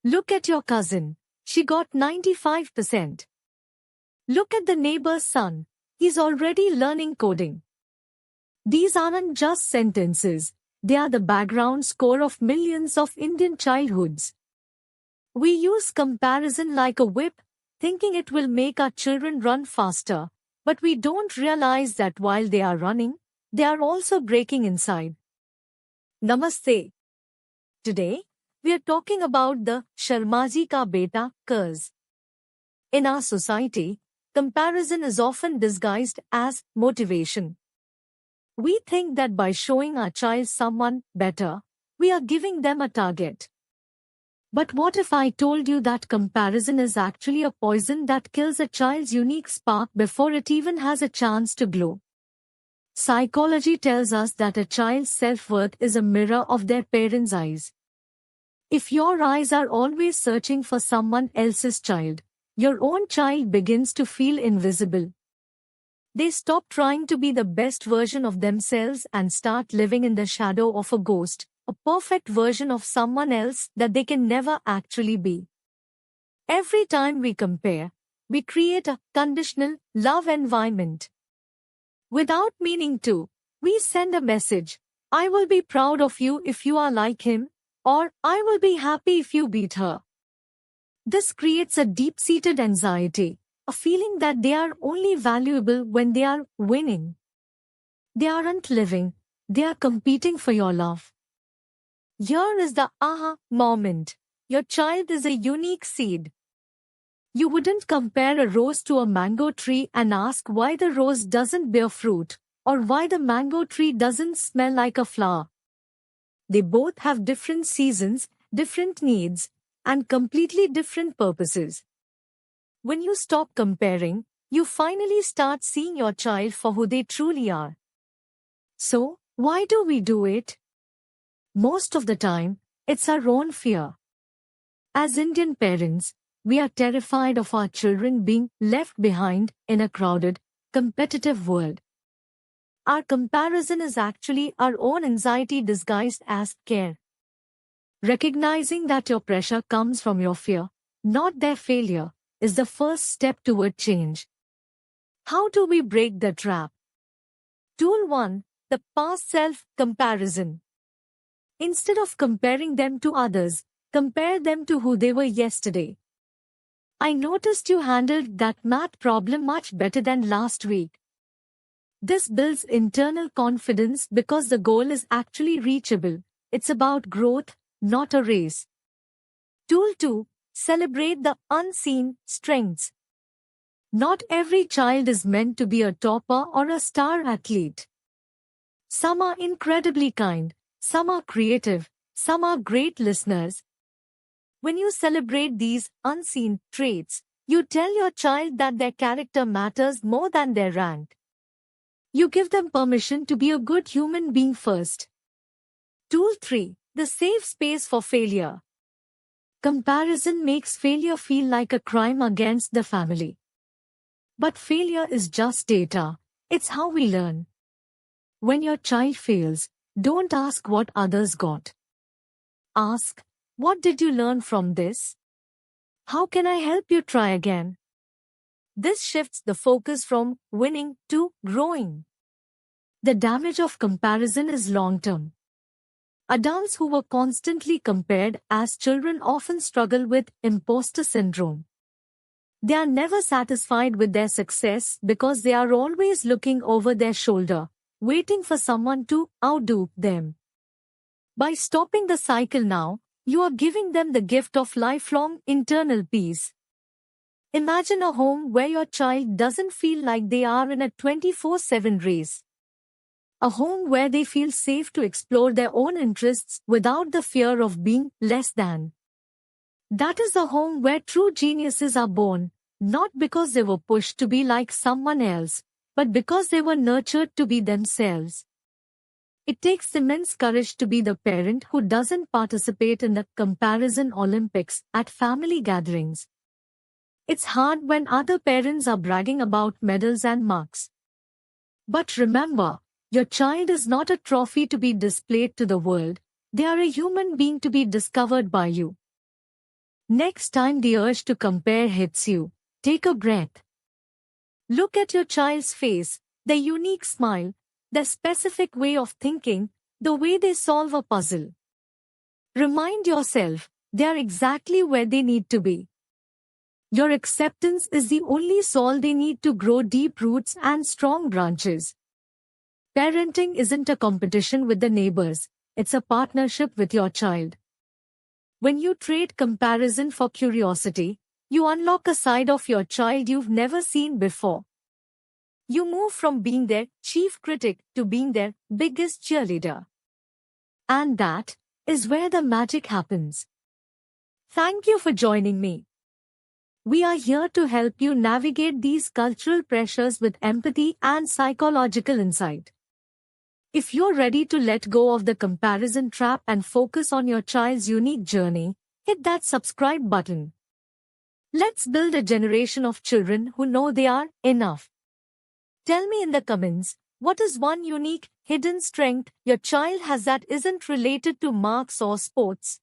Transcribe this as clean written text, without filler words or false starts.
Look at your cousin. She got 95%. Look at the neighbor's son. He's already learning coding. These aren't just sentences. They are the background score of millions of Indian childhoods. We use comparison like a whip, thinking it will make our children run faster, but we don't realize that while they are running, they are also breaking inside. Namaste. Today, we are talking about the Sharmaji ka beta curse. In our society, comparison is often disguised as motivation. We think that by showing our child someone better, we are giving them a target. But what if I told you that comparison is actually a poison that kills a child's unique spark before it even has a chance to glow? Psychology tells us that a child's self-worth is a mirror of their parents' eyes. If your eyes are always searching for someone else's child, your own child begins to feel invisible. They stop trying to be the best version of themselves and start living in the shadow of a ghost, a perfect version of someone else that they can never actually be. Every time we compare, we create a conditional love environment. Without meaning to, we send a message, I will be proud of you if you are like him, or I will be happy if you beat her. This creates a deep-seated anxiety, a feeling that they are only valuable when they are winning. They aren't living, they are competing for your love. Here is the aha moment. Your child is a unique seed. You wouldn't compare a rose to a mango tree and ask why the rose doesn't bear fruit, or why the mango tree doesn't smell like a flower. They both have different seasons, different needs, and completely different purposes. When you stop comparing, you finally start seeing your child for who they truly are. So, why do we do it? Most of the time, it's our own fear. As Indian parents, we are terrified of our children being left behind in a crowded, competitive world. Our comparison is actually our own anxiety disguised as care. Recognizing that your pressure comes from your fear, not their failure, is the first step toward change. How do we break the trap? Tool 1. The past self comparison. Instead of comparing them to others, compare them to who they were yesterday. I noticed you handled that math problem much better than last week. This builds internal confidence because the goal is actually reachable. It's about growth, not a race. Tool 2. Celebrate the unseen strengths. Not every child is meant to be a topper or a star athlete. Some are incredibly kind. Some are creative, some are great listeners. When you celebrate these unseen traits, you tell your child that their character matters more than their rank. You give them permission to be a good human being first. Tool 3. The safe space for failure. Comparison makes failure feel like a crime against the family. But failure is just data. It's how we learn. When your child fails, don't ask what others got. Ask, what did you learn from this? How can I help you try again? This shifts the focus from winning to growing. The damage of comparison is long-term. Adults who were constantly compared as children often struggle with imposter syndrome. They are never satisfied with their success because they are always looking over their shoulder, waiting for someone to outdo them. By stopping the cycle now, you are giving them the gift of lifelong internal peace. Imagine a home where your child doesn't feel like they are in a 24/7 race. A home where they feel safe to explore their own interests without the fear of being less than. That is a home where true geniuses are born, not because they were pushed to be like someone else, but because they were nurtured to be themselves. It takes immense courage to be the parent who doesn't participate in the comparison Olympics at family gatherings. It's hard when other parents are bragging about medals and marks. But remember, your child is not a trophy to be displayed to the world. They are a human being to be discovered by you. Next time the urge to compare hits you, take a breath. Look at your child's face, their unique smile, their specific way of thinking, the way they solve a puzzle. Remind yourself, they are exactly where they need to be. Your acceptance is the only soil they need to grow deep roots and strong branches. Parenting isn't a competition with the neighbors, it's a partnership with your child. When you trade comparison for curiosity, you unlock a side of your child you've never seen before. You move from being their chief critic to being their biggest cheerleader. And that is where the magic happens. Thank you for joining me. We are here to help you navigate these cultural pressures with empathy and psychological insight. If you're ready to let go of the comparison trap and focus on your child's unique journey, hit that subscribe button. Let's build a generation of children who know they are enough. Tell me in the comments, what is one unique, hidden strength your child has that isn't related to marks or sports?